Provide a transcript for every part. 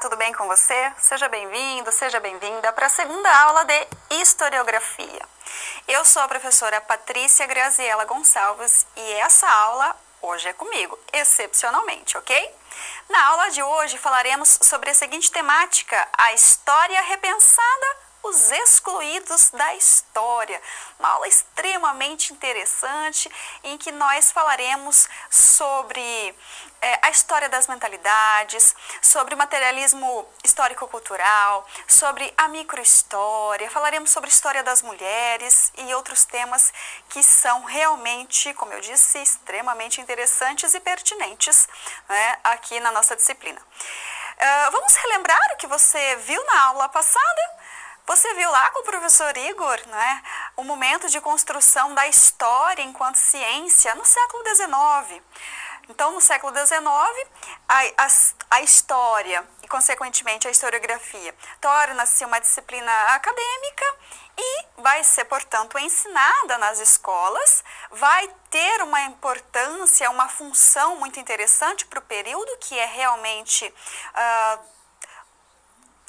tudo bem com você? Seja bem-vindo, seja bem-vinda para a segunda aula de Historiografia. Eu sou a professora Patrícia Graziela Gonçalves e essa aula hoje é comigo, excepcionalmente, ok? Na aula de hoje falaremos sobre a seguinte temática: a história repensada, os excluídos da história. Uma aula extremamente interessante em que nós falaremos sobre a história das mentalidades, sobre o materialismo histórico-cultural, sobre a microhistória, falaremos sobre a história das mulheres e outros temas que são realmente, como eu disse, extremamente interessantes e pertinentes, né, aqui na nossa disciplina. Vamos relembrar o que você viu na aula passada? Você viu lá com o professor Igor, né, o momento de construção da história enquanto ciência no século XIX. Então, no século XIX, a história e, consequentemente, a historiografia torna-se uma disciplina acadêmica e vai ser, portanto, ensinada nas escolas, vai ter uma importância, uma função muito interessante para o período, que é realmente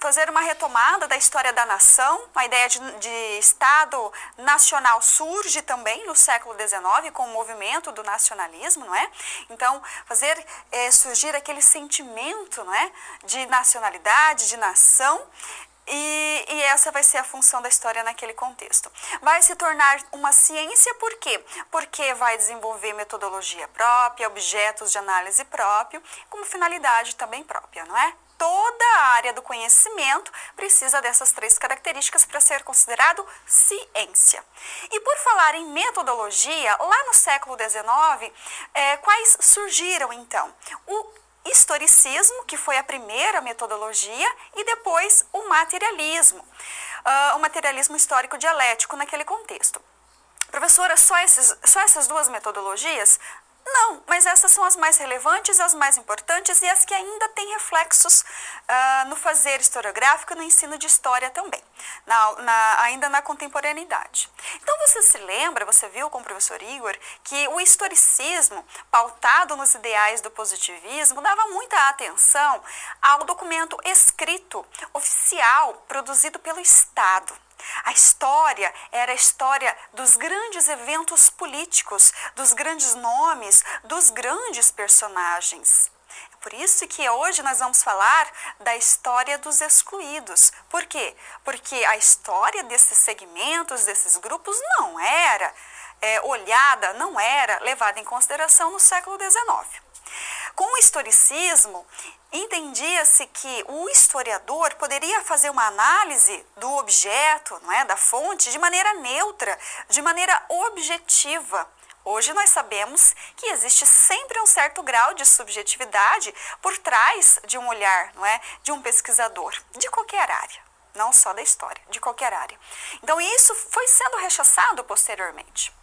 fazer uma retomada da história da nação. A ideia de Estado nacional surge também no século XIX com o movimento do nacionalismo, não é? Então, fazer surgir aquele sentimento, não é, de nacionalidade, de nação. E essa vai ser a função da história naquele contexto. Vai se tornar uma ciência por quê? Porque vai desenvolver metodologia própria, objetos de análise próprio, como finalidade também própria, não é? Toda a área do conhecimento precisa dessas três características para ser considerado ciência. E por falar em metodologia, lá no século XIX, quais surgiram então? O historicismo, que foi a primeira metodologia, e depois o materialismo histórico dialético naquele contexto. Professora, só essas duas metodologias? Não, mas essas são as mais relevantes, as mais importantes e as que ainda têm reflexos no fazer historiográfico e no ensino de história também, ainda na contemporaneidade. Então você se lembra, você viu com o professor Igor, que o historicismo, pautado nos ideais do positivismo, dava muita atenção ao documento escrito, oficial, produzido pelo Estado. A história era a história dos grandes eventos políticos, dos grandes nomes, dos grandes personagens. É por isso que hoje nós vamos falar da história dos excluídos. Por quê? Porque a história desses segmentos, desses grupos, não era olhada, não era levada em consideração no século XIX. Com o historicismo, entendia-se que o historiador poderia fazer uma análise do objeto, não é, da fonte, de maneira neutra, de maneira objetiva. Hoje nós sabemos que existe sempre um certo grau de subjetividade por trás de um olhar, não é, de um pesquisador, de qualquer área, não só da história, de qualquer área. Então isso foi sendo rechaçado posteriormente.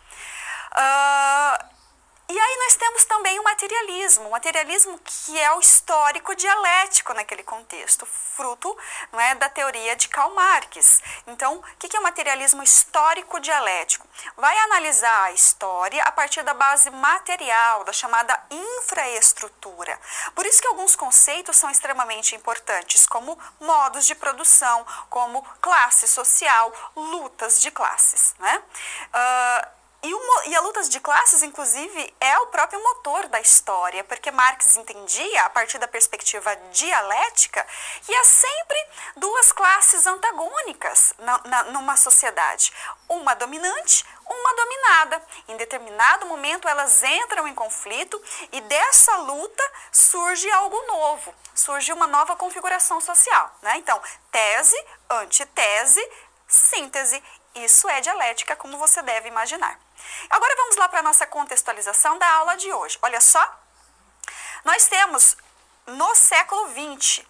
E aí nós temos também o materialismo que é o histórico dialético naquele contexto, fruto, não é, da teoria de Karl Marx. Então, o que é o materialismo histórico dialético? Vai analisar a história a partir da base material, da chamada infraestrutura. Por isso que alguns conceitos são extremamente importantes, como modos de produção, como classe social, lutas de classes, né? E a luta de classes, inclusive, é o próprio motor da história, porque Marx entendia, a partir da perspectiva dialética, que há sempre duas classes antagônicas numa sociedade, uma dominante, uma dominada. Em determinado momento, elas entram em conflito e dessa luta surge algo novo, surge uma nova configuração social, né? Então, tese, antitese, síntese. Isso é dialética, como você deve imaginar. Agora vamos lá para a nossa contextualização da aula de hoje. Olha só, nós temos no século XX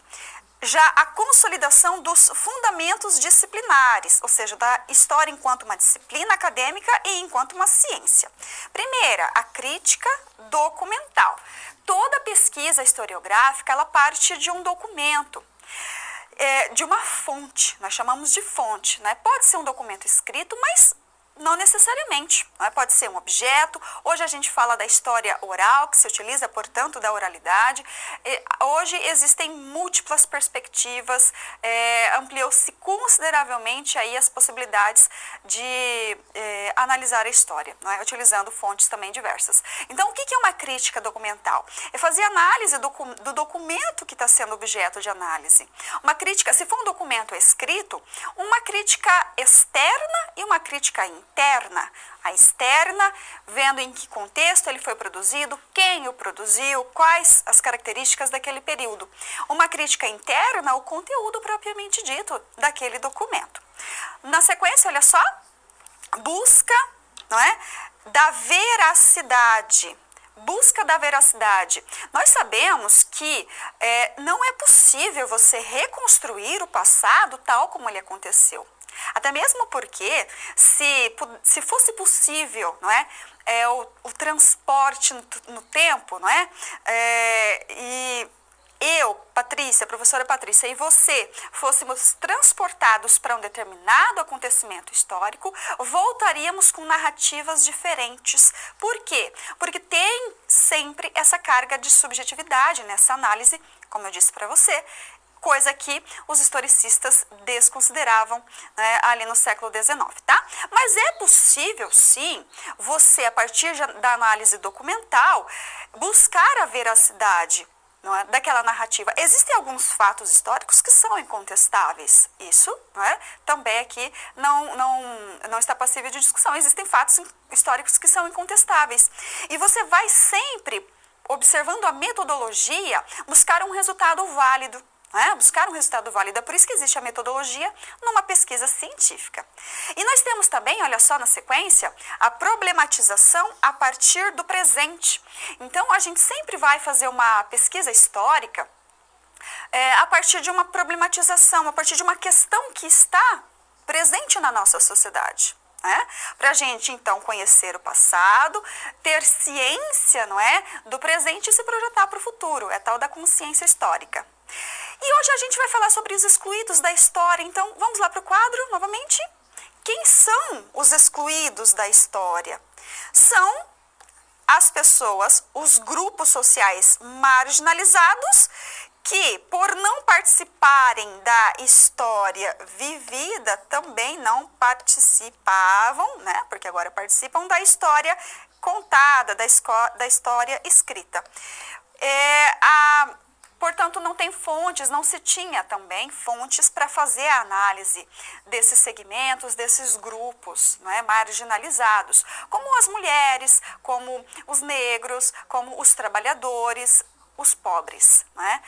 já a consolidação dos fundamentos disciplinares, ou seja, da história enquanto uma disciplina acadêmica e enquanto uma ciência. Primeira, a crítica documental. Toda pesquisa historiográfica, ela parte de um documento. De uma fonte, nós chamamos de fonte, né? Pode ser um documento escrito, mas Não necessariamente, né? Pode ser um objeto. Hoje a gente fala da história oral, que se utiliza, portanto, da oralidade. Hoje existem múltiplas perspectivas, ampliou-se consideravelmente aí as possibilidades de analisar a história, né? Utilizando fontes também diversas. Então, o que é uma crítica documental? É fazer análise do documento que está sendo objeto de análise. Uma crítica, se for um documento escrito, uma crítica externa e uma crítica interna. A externa, vendo em que contexto ele foi produzido, quem o produziu, quais as características daquele período. Uma crítica interna, o conteúdo propriamente dito daquele documento. Na sequência, olha só, busca, não é, da veracidade. Busca da veracidade. Nós sabemos que não é possível você reconstruir o passado tal como ele aconteceu. Até mesmo porque, se fosse possível, não é, o transporte no tempo, não é, e eu, Patrícia, professora Patrícia, e você fôssemos transportados para um determinado acontecimento histórico, voltaríamos com narrativas diferentes. Por quê? Porque tem sempre essa carga de subjetividade nessa análise, como eu disse para você, coisa que os historicistas desconsideravam, né, ali no século XIX, tá? Mas é possível, sim, você, a partir da análise documental, buscar a veracidade, não é, daquela narrativa. Existem alguns fatos históricos que são incontestáveis. Isso, não é, também aqui não está passível de discussão. Existem fatos históricos que são incontestáveis. E você vai sempre, observando a metodologia, buscar um resultado válido. Buscar um resultado válido. É por isso que existe a metodologia numa pesquisa científica. E nós temos também, olha só na sequência, a problematização a partir do presente. Então, a gente sempre vai fazer uma pesquisa histórica a partir de uma problematização, a partir de uma questão que está presente na nossa sociedade. Para a gente, então, conhecer o passado, ter ciência, não é, do presente e se projetar para o futuro. É tal da consciência histórica. E hoje a gente vai falar sobre os excluídos da história. Então, vamos lá para o quadro, novamente. Quem são os excluídos da história? São as pessoas, os grupos sociais marginalizados que, por não participarem da história vivida, também não participavam, né? Porque agora participam da história contada, da história escrita. Portanto, não tem fontes, não se tinha também fontes para fazer a análise desses segmentos, desses grupos, não é, marginalizados, como as mulheres, como os negros, como os trabalhadores, os pobres, não é?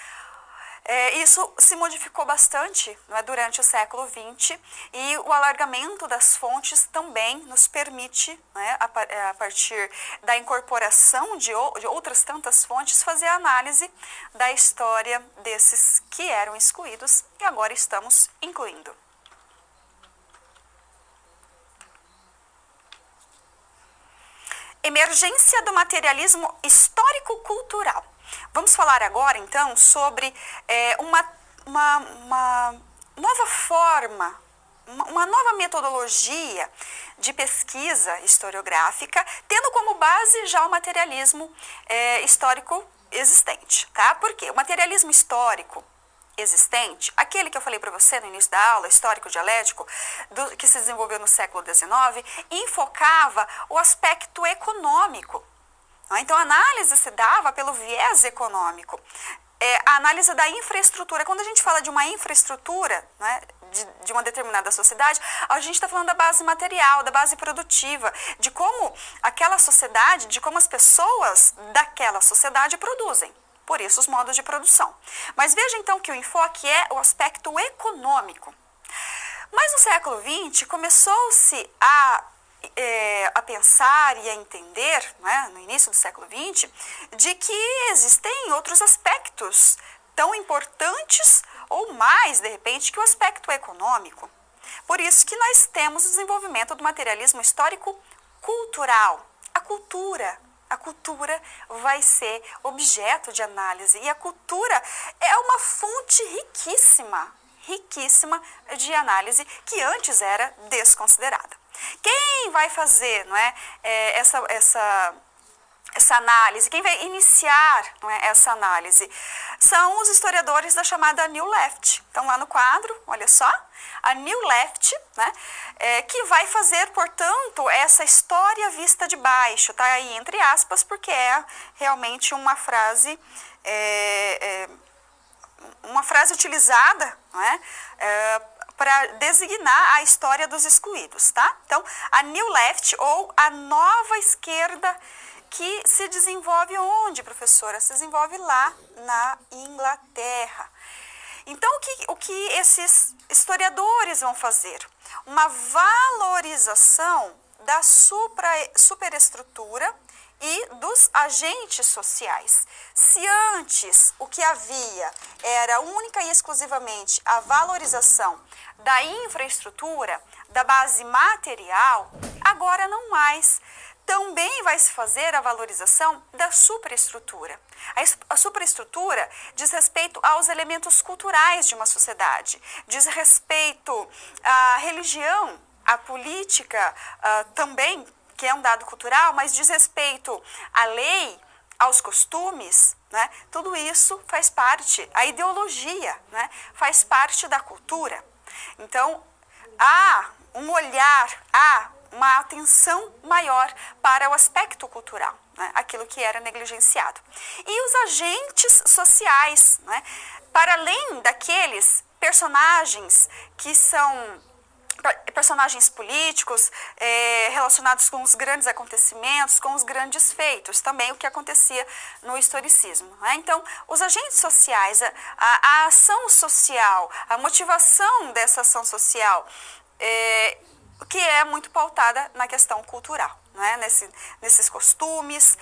Isso se modificou bastante, não é, durante o século XX, e o alargamento das fontes também nos permite, né, a partir da incorporação de outras tantas fontes, fazer a análise da história desses que eram excluídos e agora estamos incluindo. Emergência do materialismo histórico-cultural. Vamos falar agora, então, sobre uma nova forma, uma nova metodologia de pesquisa historiográfica, tendo como base já o materialismo histórico existente, tá? Por quê? O materialismo histórico existente, aquele que eu falei para você no início da aula, histórico-dialético, que se desenvolveu no século XIX, enfocava o aspecto econômico. Então, a análise se dava pelo viés econômico. A análise da infraestrutura. Quando a gente fala de uma infraestrutura, né, de uma determinada sociedade, a gente está falando da base material, da base produtiva, de como aquela sociedade, de como as pessoas daquela sociedade produzem. Por isso, os modos de produção. Mas veja, então, que o enfoque é o aspecto econômico. Mas no século XX, começou-se a pensar e a entender, né, no início do século XX, de que existem outros aspectos tão importantes ou mais, de repente, que o aspecto econômico. Por isso que nós temos o desenvolvimento do materialismo histórico-cultural. A cultura vai ser objeto de análise e a cultura é uma fonte riquíssima de análise que antes era desconsiderada. Quem vai fazer, não é, essa análise, quem vai iniciar, não é, essa análise? São os historiadores da chamada New Left. Então, lá no quadro, olha só, a New Left, né, que vai fazer, portanto, essa história vista de baixo, tá aí entre aspas, porque é realmente uma frase utilizada, não é, para designar a história dos excluídos, tá? Então, a New Left, ou a nova esquerda, que se desenvolve onde, professora? Se desenvolve lá na Inglaterra. Então, o que esses historiadores vão fazer? Uma valorização da superestrutura e dos agentes sociais. Se antes o que havia era única e exclusivamente a valorização da infraestrutura, da base material, agora não mais. Também vai se fazer a valorização da superestrutura. A superestrutura diz respeito aos elementos culturais de uma sociedade, diz respeito à religião, à política também, que é um dado cultural, mas diz respeito à lei, aos costumes, né? Tudo isso faz parte, a ideologia, né, faz parte da cultura. Então, há um olhar, há uma atenção maior para o aspecto cultural, né, aquilo que era negligenciado. E os agentes sociais, né, para além daqueles personagens que são personagens políticos relacionados com os grandes acontecimentos, com os grandes feitos, também o que acontecia no historicismo, né? Então, os agentes sociais, a ação social, a motivação dessa ação social, que é muito pautada na questão cultural, né? Nesses costumes,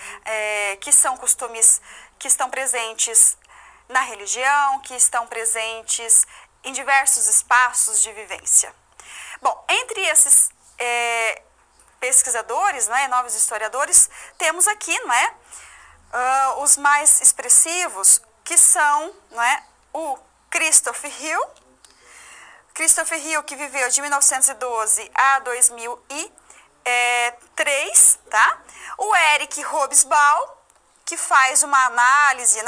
que são costumes que estão presentes na religião, que estão presentes em diversos espaços de vivência. Bom, entre esses pesquisadores, né, novos historiadores, temos aqui, não é, os mais expressivos, que são, não é, o Christopher Hill, que viveu de 1912 a 2003, tá? O Eric Hobsbawm, que faz uma análise,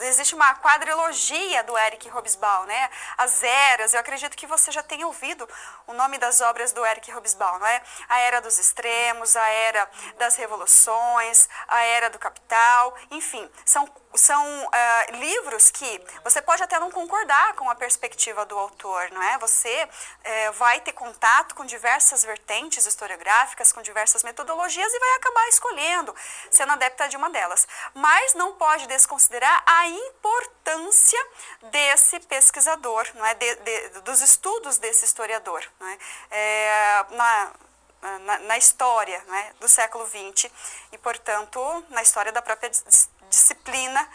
existe uma quadrilogia do Eric Hobsbawm, né? As eras, eu acredito que você já tenha ouvido o nome das obras do Eric Hobsbawm, não é? A Era dos Extremos, a Era das Revoluções, a Era do Capital, enfim, são livros que você pode até não concordar com a perspectiva do autor, não é? Você vai ter contato com diversas vertentes historiográficas, com diversas metodologias e vai acabar escolhendo, sendo adepta de uma delas. Mas não pode desconsiderar a importância desse pesquisador, não é? Dos estudos desse historiador, não é? Na história, né, do século XX e, portanto, na história da própria disciplina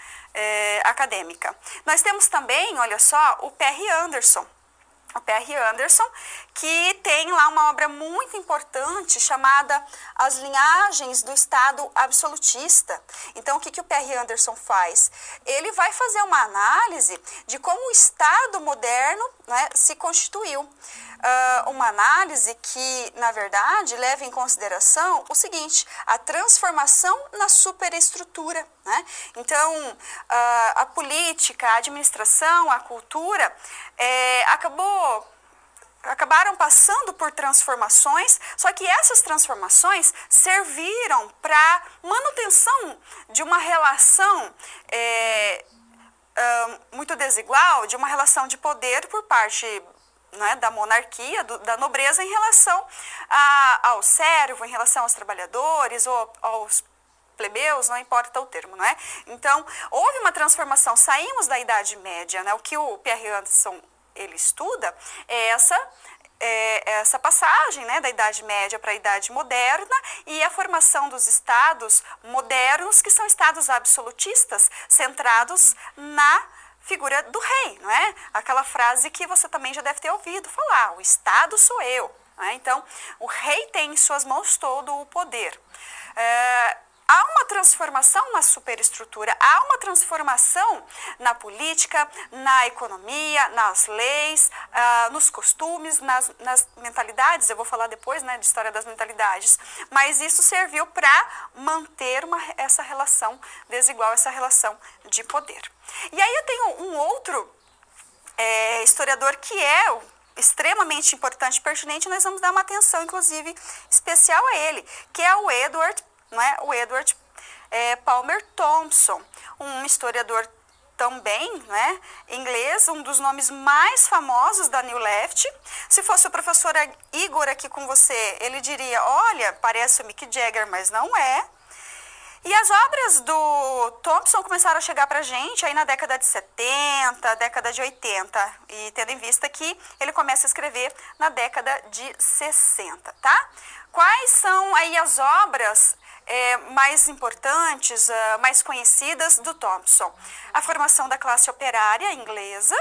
acadêmica. Nós temos também, olha só, o Perry Anderson. O Perry Anderson, que tem lá uma obra muito importante chamada As Linhagens do Estado Absolutista. Então, o que o Perry Anderson faz? Ele vai fazer uma análise de como o Estado moderno, né, se constituiu. Uma análise que, na verdade, leva em consideração o seguinte: a transformação na superestrutura, né? Então, a política, a administração, a cultura acabaram passando por transformações, só que essas transformações serviram para manutenção de uma relação muito desigual, de uma relação de poder por parte, né, da monarquia, da nobreza em relação ao servo, em relação aos trabalhadores ou aos plebeus, não importa o termo, não é? Então, houve uma transformação, saímos da Idade Média, né? O que o Perry Anderson ele estuda é essa passagem, né, da Idade Média para a Idade Moderna e a formação dos estados modernos, que são estados absolutistas, centrados na figura do rei, não é? Aquela frase que você também já deve ter ouvido falar: o Estado sou eu. Não é? Então, o rei tem em suas mãos todo o poder. há uma transformação na superestrutura, há uma transformação na política, na economia, nas leis, nos costumes, nas mentalidades. Eu vou falar depois, né, de história das mentalidades, mas isso serviu para manter essa relação desigual, essa relação de poder. E aí eu tenho um outro historiador que é extremamente importante e pertinente, nós vamos dar uma atenção, inclusive, especial a ele, que é o Edward Palmer Thompson, um historiador também, né, inglês, um dos nomes mais famosos da New Left. Se fosse o professor Igor aqui com você, ele diria, olha, parece o Mick Jagger, mas não é. E as obras do Thompson começaram a chegar para a gente aí na década de 70, década de 80, e tendo em vista que ele começa a escrever na década de 60, tá? Quais são aí as obras mais importantes, mais conhecidas do Thompson? A formação da classe operária inglesa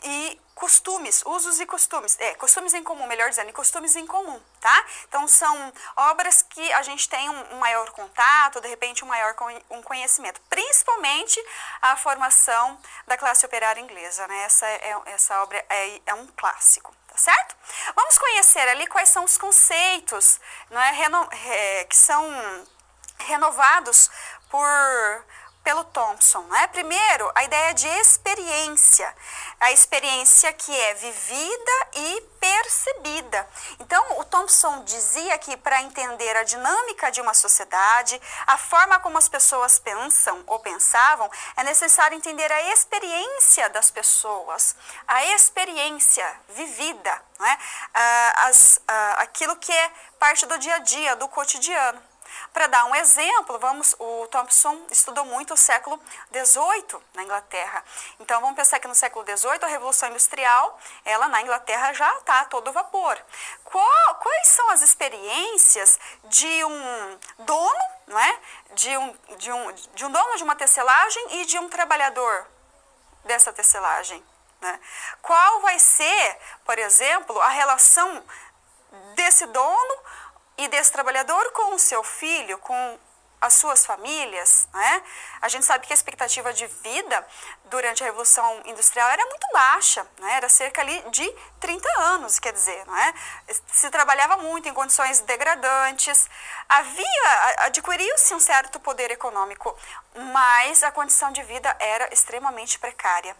e costumes, usos e costumes, costumes em comum, melhor dizendo, e costumes em comum, tá? Então são obras que a gente tem um maior contato, de repente um maior conhecimento, principalmente a formação da classe operária inglesa, né? Essa obra é um clássico. Tá certo? Vamos conhecer ali quais são os conceitos, né, que são renovados pelo Thompson, né? Primeiro, a ideia de experiência. A experiência que é vivida e percebida. Então, o Thompson dizia que para entender a dinâmica de uma sociedade, a forma como as pessoas pensam ou pensavam, é necessário entender a experiência das pessoas, a experiência vivida, né? Aquilo que é parte do dia a dia, do cotidiano. Para dar um exemplo, o Thompson estudou muito o século XVIII na Inglaterra. Então, vamos pensar que no século XVIII, a Revolução Industrial, ela na Inglaterra já está a todo vapor. Quais são as experiências de um dono, não é? de um dono de uma tecelagem e de um trabalhador dessa tecelagem? Né? Qual vai ser, por exemplo, a relação desse dono e desse trabalhador com o seu filho, com as suas famílias, né? A gente sabe que a expectativa de vida durante a Revolução Industrial era muito baixa, né? Era cerca ali de 30 anos, quer dizer, né? Se trabalhava muito em condições degradantes, adquiriu-se um certo poder econômico, mas a condição de vida era extremamente precária,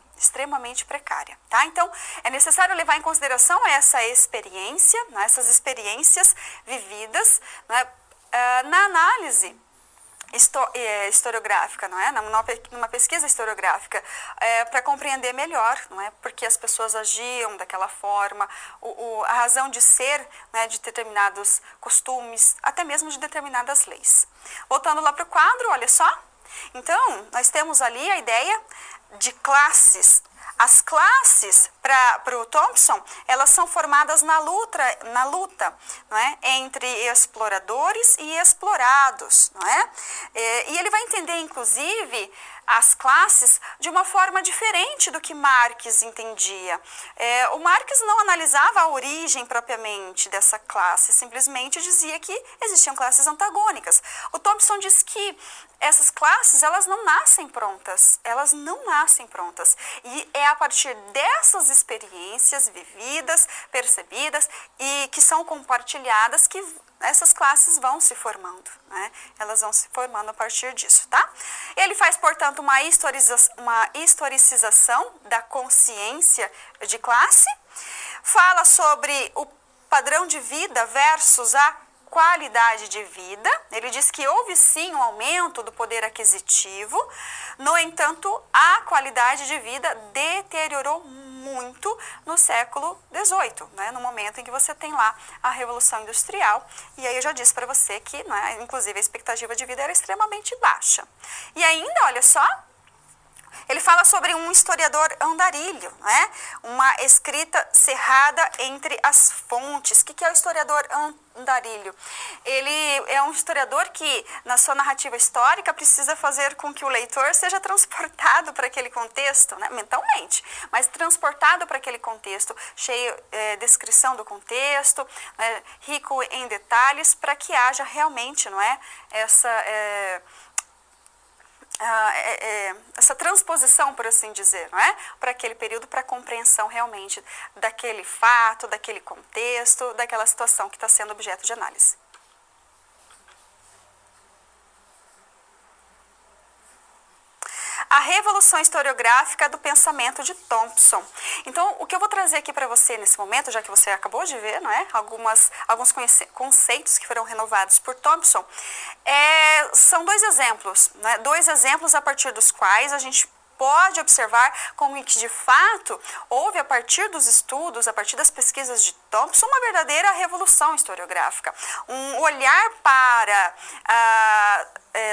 tá? Então, é necessário levar em consideração essa experiência, né? Essas experiências vividas, né? Na análise historiográfica, não é? Numa pesquisa historiográfica, para compreender melhor, não é? Porque as pessoas agiam daquela forma, a razão de ser, né, de determinados costumes, até mesmo de determinadas leis. Voltando lá para o quadro, olha só. Então, nós temos ali a ideia de classes. As classes, para o Thompson, elas são formadas na luta, não é? Entre exploradores e explorados. Não é? E ele vai entender, inclusive, as classes de uma forma diferente do que Marx entendia. O Marx não analisava a origem propriamente dessa classe, simplesmente dizia que existiam classes antagônicas. O Thompson diz que essas classes, elas não nascem prontas, e é a partir dessas experiências vividas, percebidas e que são compartilhadas que essas classes vão se formando, né? Elas vão se formando a partir disso, tá? Ele faz, portanto, uma historicização da consciência de classe, fala sobre o padrão de vida versus a qualidade de vida. Ele diz que houve sim um aumento do poder aquisitivo, no entanto, a qualidade de vida deteriorou muito no século XVIII, né, no momento em que você tem lá a Revolução Industrial, e aí eu já disse para você que, né, inclusive, a expectativa de vida era extremamente baixa. E ainda, olha só, Ele fala sobre um historiador andarilho, né? Uma escrita cerrada entre as fontes. O que é o historiador andarilho? Ele é um historiador que, na sua narrativa histórica, precisa fazer com que o leitor seja transportado para aquele contexto, né? Mentalmente, mas transportado para aquele contexto, cheio de descrição do contexto, né? Rico em detalhes, para que haja realmente, não é, essa transposição, por assim dizer, não é? Para aquele período, para a compreensão realmente daquele fato, daquele contexto, daquela situação que está sendo objeto de análise. A revolução historiográfica do pensamento de Thompson. Então, o que eu vou trazer aqui para você nesse momento, já que você acabou de ver, não é? Alguns conceitos que foram renovados por Thompson, são dois exemplos, né? Dois exemplos a partir dos quais a gente pode observar como que, de fato, houve, a partir dos estudos, a partir das pesquisas de Thompson, uma verdadeira revolução historiográfica. Um olhar para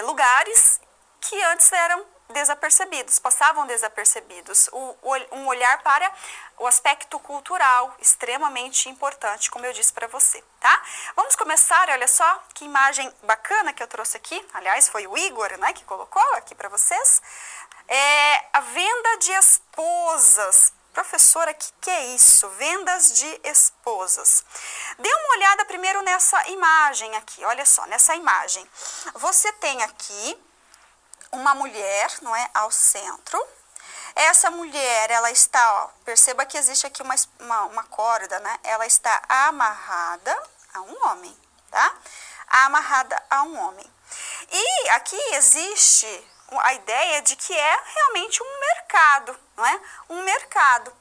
lugares que antes eram desapercebidos, passavam desapercebidos, um olhar para o aspecto cultural, extremamente importante, como eu disse para você, tá? Vamos começar, olha só, que imagem bacana que eu trouxe aqui, aliás, foi o Igor, né, que colocou aqui para vocês, a venda de esposas. Professora, o que é isso? Vendas de esposas. Dê uma olhada primeiro nessa imagem aqui, olha só, nessa imagem. Você tem aqui uma mulher, não é, ao centro. Essa mulher, ela está, ó, perceba que existe aqui uma corda, né? Ela está amarrada a um homem, tá? Amarrada a um homem. E aqui existe a ideia de que é realmente um mercado, não é? Um mercado.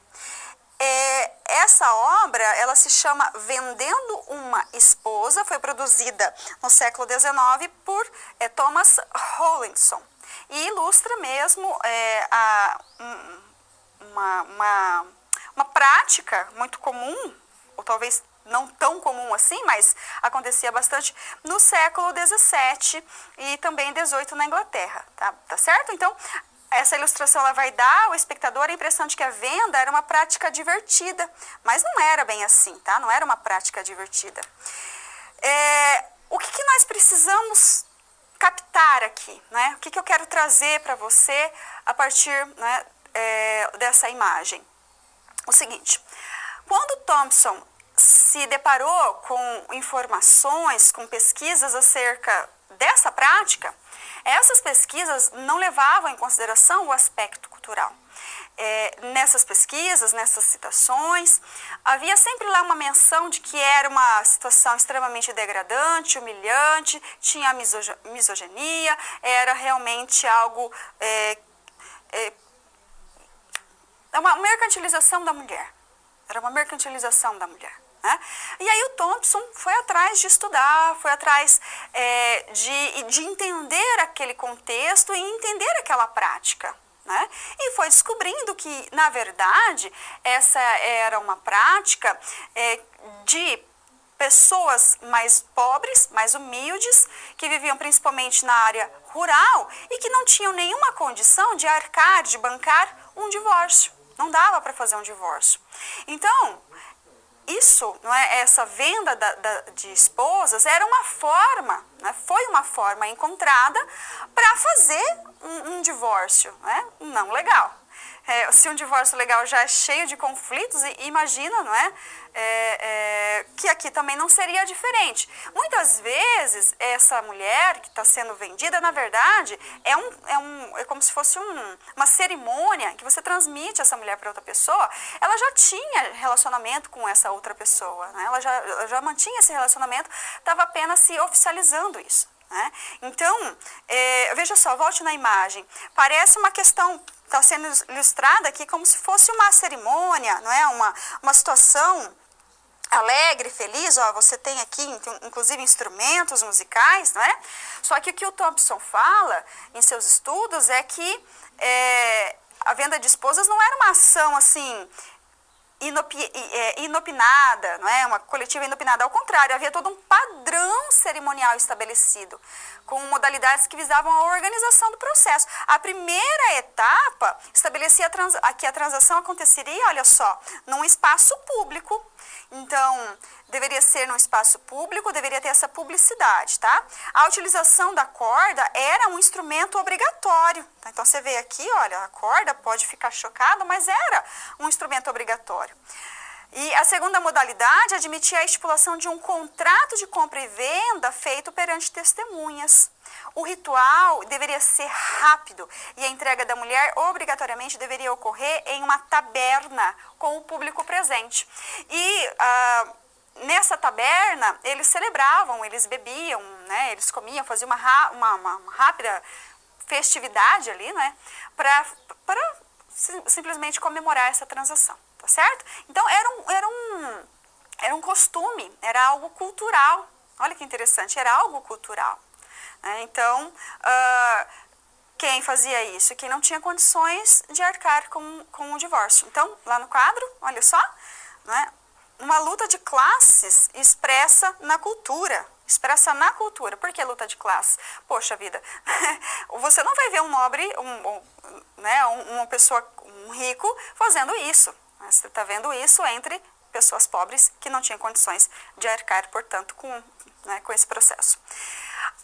Essa obra, ela se chama Vendendo uma Esposa, foi produzida no século XIX por Thomas Rowlinson. E ilustra mesmo uma prática muito comum, ou talvez não tão comum assim, mas acontecia bastante no século XVII e também XVIII na Inglaterra, tá certo? Então, essa ilustração ela vai dar ao espectador a impressão de que a venda era uma prática divertida, mas não era bem assim, tá? Não era uma prática divertida. O que nós precisamos captar aqui, né? O que eu quero trazer para você a partir, né, dessa imagem? O seguinte, quando Thompson se deparou com informações, com pesquisas acerca dessa prática, essas pesquisas não levavam em consideração o aspecto cultural. Nessas pesquisas, nessas citações, havia sempre lá uma menção de que era uma situação extremamente degradante, humilhante, tinha misoginia, era realmente algo, uma mercantilização da mulher. Era uma mercantilização da mulher. Né? E aí o Thompson foi atrás de estudar, foi atrás de entender aquele contexto e entender aquela prática. Né? E foi descobrindo que, na verdade, essa era uma prática de pessoas mais pobres, mais humildes, que viviam principalmente na área rural e que não tinham nenhuma condição de arcar, de bancar um divórcio. Não dava para fazer um divórcio. Então, isso, não é, essa venda de esposas era uma forma, né, foi uma forma encontrada para fazer um divórcio, né, não legal. Se um divórcio legal já é cheio de conflitos, imagina, não é? Que aqui também não seria diferente. Muitas vezes, essa mulher que está sendo vendida, na verdade, é como se fosse uma cerimônia que você transmite essa mulher para outra pessoa. Ela já tinha relacionamento com essa outra pessoa, né? Ela já mantinha esse relacionamento, estava apenas se oficializando isso. Né? Então, veja só, volte na imagem. Parece uma questão, está sendo ilustrada aqui como se fosse uma cerimônia, não é? Uma situação alegre, feliz. Ó, você tem aqui, inclusive, instrumentos musicais, não é? Só que o que o Thompson fala em seus estudos é que a venda de esposas não era uma ação assim inopinada, não é? Uma coletiva inopinada. Ao contrário, havia todo um padrão cerimonial estabelecido, com modalidades que visavam a organização do processo. A primeira etapa estabelecia que a transação aconteceria, olha só, num espaço público. Então, deveria ser num espaço público, deveria ter essa publicidade, tá? A utilização da corda era um instrumento obrigatório. Tá? Então, você vê aqui, olha, a corda pode ficar chocada, mas era um instrumento obrigatório. E a segunda modalidade admitia a estipulação de um contrato de compra e venda feito perante testemunhas. O ritual deveria ser rápido e a entrega da mulher obrigatoriamente deveria ocorrer em uma taberna com o público presente. E nessa taberna eles celebravam, eles bebiam, né, eles comiam, faziam uma rápida festividade ali, né, para simplesmente comemorar essa transação, tá certo? Então era um costume, era algo cultural. Olha que interessante, era algo cultural. Então, quem fazia isso? Quem não tinha condições de arcar com o divórcio. Então, lá no quadro, olha só, né? Uma luta de classes expressa na cultura. Expressa na cultura. Por que luta de classes? Poxa vida, você não vai ver um nobre, uma pessoa, um rico fazendo isso. Você está vendo isso entre pessoas pobres que não tinham condições de arcar, portanto, com esse processo.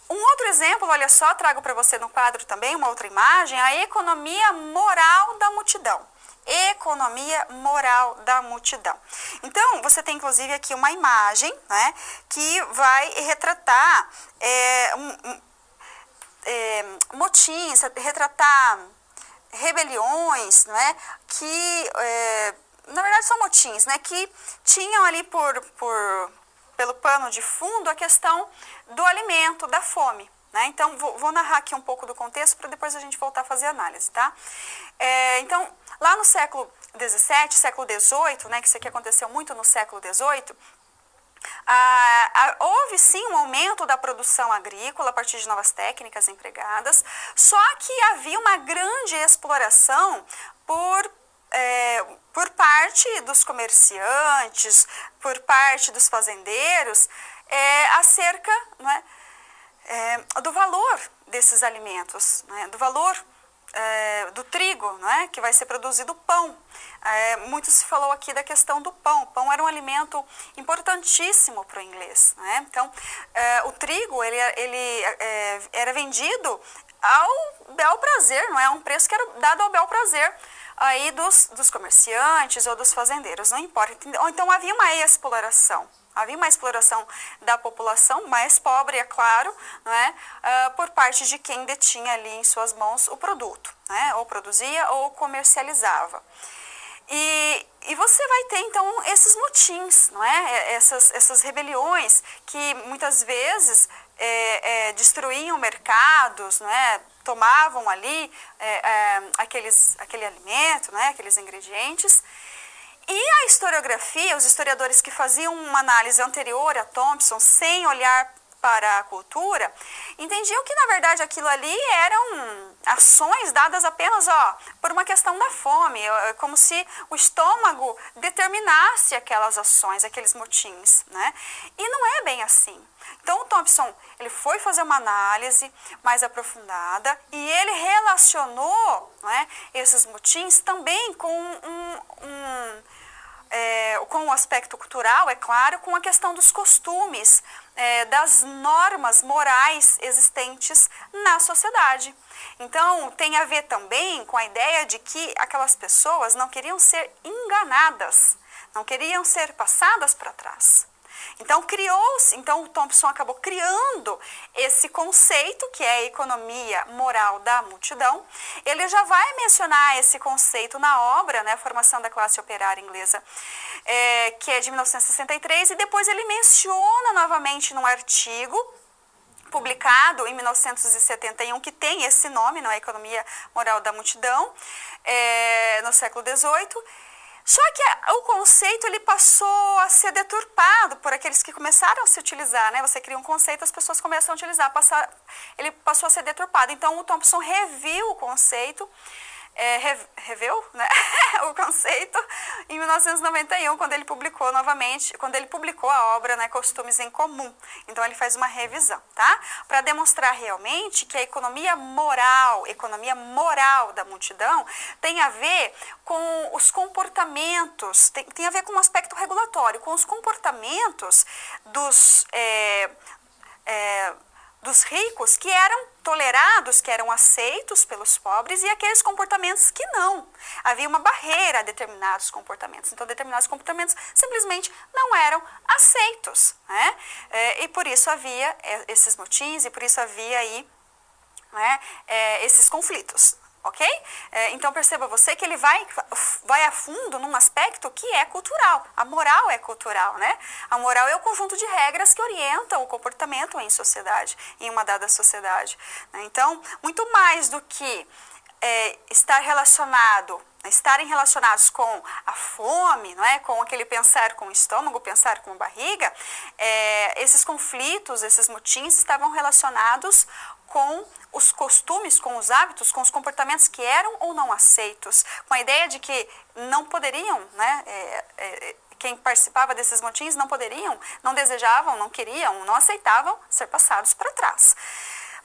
Um outro exemplo, olha só, trago para você no quadro também, uma outra imagem, a economia moral da multidão. Economia moral da multidão. Então, você tem inclusive aqui uma imagem, né, que vai retratar motins, retratar rebeliões, né, que, na verdade, são motins, né, que tinham ali pelo pano de fundo a questão do alimento, da fome. Né? Então, vou narrar aqui um pouco do contexto para depois a gente voltar a fazer análise. Tá? Então, lá no século XVII, século XVIII, né, que isso aqui aconteceu muito no século XVIII, houve sim um aumento da produção agrícola a partir de novas técnicas empregadas, só que havia uma grande exploração por parte dos comerciantes, por parte dos fazendeiros, acerca, né, do valor desses alimentos, né, do valor do trigo, né, que vai ser produzido pão. Muito se falou aqui da questão do pão. O pão era um alimento importantíssimo para o inglês. Né? Então, o trigo ele era vendido ao bel prazer, não é? A um preço que era dado ao bel prazer aí dos comerciantes ou dos fazendeiros, não importa. Então, havia uma exploração. Havia uma exploração da população mais pobre, é claro, né, por parte de quem detinha ali em suas mãos o produto, né, ou produzia ou comercializava. E você vai ter, então, esses motins, não é? Essas rebeliões que muitas vezes destruíam mercados, não é? Tomavam ali aquele alimento, né? Aqueles ingredientes. E a historiografia, os historiadores que faziam uma análise anterior a Thompson, sem olhar para a cultura, entendiam que, na verdade, aquilo ali eram ações dadas apenas por uma questão da fome, como se o estômago determinasse aquelas ações, aqueles motins, né? E não é bem assim. Então, o Thompson ele foi fazer uma análise mais aprofundada e ele relacionou, né, esses motins também com com o aspecto cultural, é claro, com a questão dos costumes, das normas morais existentes na sociedade. Então, tem a ver também com a ideia de que aquelas pessoas não queriam ser enganadas, não queriam ser passadas para trás. Então o Thompson acabou criando esse conceito, que é a economia moral da multidão. Ele já vai mencionar esse conceito na obra, né, Formação da Classe Operária Inglesa, que é de 1963, e depois ele menciona novamente num artigo publicado em 1971, que tem esse nome, não é? Economia Moral da Multidão, no século XVIII. Só que o conceito ele passou a ser deturpado por aqueles que começaram a se utilizar, né? Você cria um conceito, as pessoas começam a utilizar, ele passou a ser deturpado. Então, o Thompson reviu o conceito reveu, né, o conceito em 1991, quando ele publicou novamente, quando ele publicou a obra, né, Costumes em Comum. Então ele faz uma revisão, tá? Para demonstrar realmente que a economia moral da multidão tem a ver com os comportamentos, tem a ver com um aspecto regulatório, com os comportamentos dos ricos que eram tolerados, que eram aceitos pelos pobres, e aqueles comportamentos que não. Havia uma barreira a determinados comportamentos. Então, determinados comportamentos simplesmente não eram aceitos, né? E por isso havia esses motins, e por isso havia aí, né, esses conflitos. Ok? Então perceba você que ele vai a fundo num aspecto que é cultural. A moral é cultural, né? A moral é o conjunto de regras que orientam o comportamento em sociedade, em uma dada sociedade. Então, muito mais do que estarem relacionados com a fome, não é? Com aquele pensar com o estômago, pensar com a barriga, esses conflitos, esses motins estavam relacionados com os costumes, com os hábitos, com os comportamentos que eram ou não aceitos, com a ideia de que não poderiam, né, quem participava desses motins não poderiam, não desejavam, não queriam, não aceitavam ser passados para trás.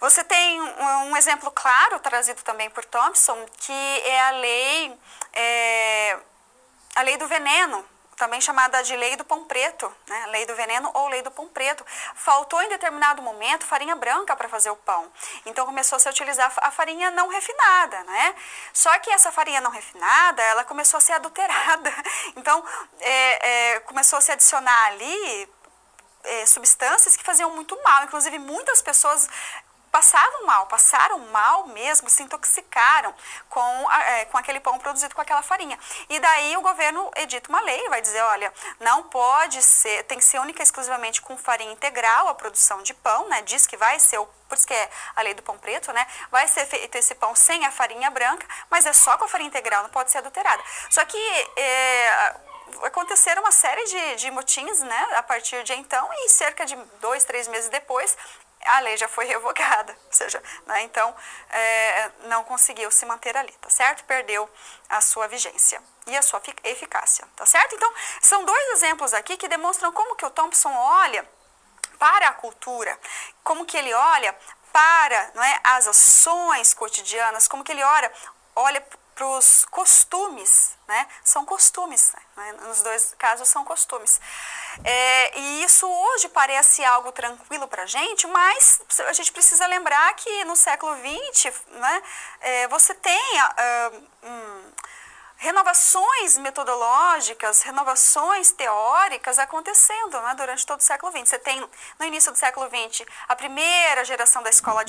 Você tem um exemplo claro, trazido também por Thompson, que é a lei do veneno, também chamada de lei do pão preto, né? Lei do veneno ou lei do pão preto. Faltou em determinado momento farinha branca para fazer o pão. Então começou a se utilizar a farinha não refinada, né? Só que essa farinha não refinada, ela começou a ser adulterada. Então começou a se adicionar ali substâncias que faziam muito mal. Inclusive muitas pessoas passaram mal mesmo, se intoxicaram com aquele pão produzido com aquela farinha. E daí o governo edita uma lei, vai dizer, olha, não pode ser, tem que ser única e exclusivamente com farinha integral a produção de pão, né? Diz que vai ser, por isso que é a lei do pão preto, né? Vai ser feito esse pão sem a farinha branca, mas é só com a farinha integral, não pode ser adulterada. Só que aconteceram uma série de motins, né, a partir de então, e cerca de 2, 3 meses depois, a lei já foi revogada, ou seja, né, então não conseguiu se manter ali, tá certo? Perdeu a sua vigência e a sua eficácia, tá certo? Então, são 2 exemplos aqui que demonstram como que o Thompson olha para a cultura, como que ele olha para, não é, as ações cotidianas, como que ele olha para os costumes, né? São costumes, né? Nos 2 casos são costumes. E isso hoje parece algo tranquilo para a gente, mas a gente precisa lembrar que no século XX, né, você tem renovações metodológicas, renovações teóricas acontecendo, né, durante todo o século XX. Você tem, no início do século XX, a primeira geração da escola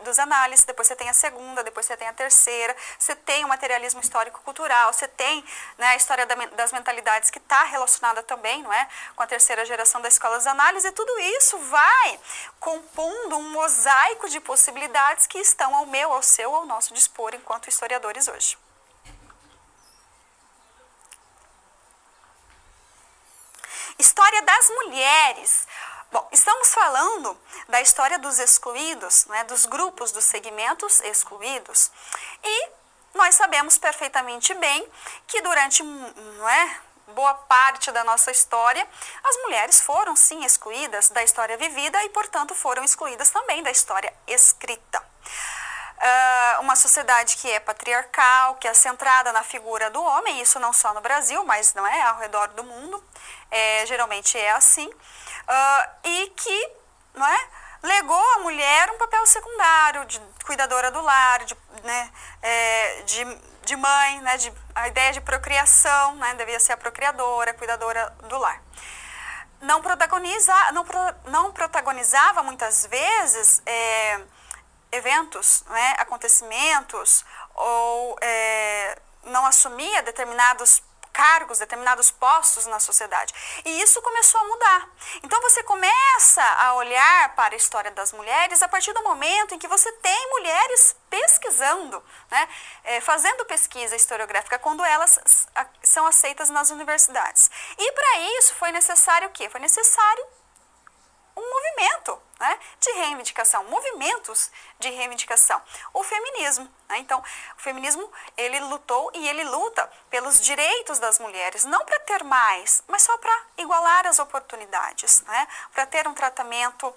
dos análises, depois você tem a segunda, depois você tem a terceira, você tem o materialismo histórico-cultural, você tem, né, a história das mentalidades que está relacionada também, não é, com a terceira geração da escola dos análises, e tudo isso vai compondo um mosaico de possibilidades que estão ao meu, ao seu, ao nosso dispor enquanto historiadores hoje. História das mulheres. Bom, estamos falando da história dos excluídos, né, dos grupos, dos segmentos excluídos. E nós sabemos perfeitamente bem que durante, não é, boa parte da nossa história, as mulheres foram sim excluídas da história vivida e, portanto, foram excluídas também da história escrita. Uma sociedade que é patriarcal, que é centrada na figura do homem, isso não só no Brasil, mas não é ao redor do mundo, geralmente é assim, e que, não é, legou à mulher um papel secundário, de cuidadora do lar, de mãe, né, a ideia de procriação, né, devia ser a procriadora, cuidadora do lar. Não protagonizava muitas vezes eventos, né, acontecimentos, ou não assumia determinados cargos, determinados postos na sociedade. E isso começou a mudar. Então você começa a olhar para a história das mulheres a partir do momento em que você tem mulheres pesquisando, né, fazendo pesquisa historiográfica, quando elas são aceitas nas universidades. E para isso foi necessário o quê? Foi necessário um movimento, né, de reivindicação, movimentos de reivindicação. O feminismo, né? Então, o feminismo, ele lutou e ele luta pelos direitos das mulheres, não para ter mais, mas só para igualar as oportunidades, né? Para ter um tratamento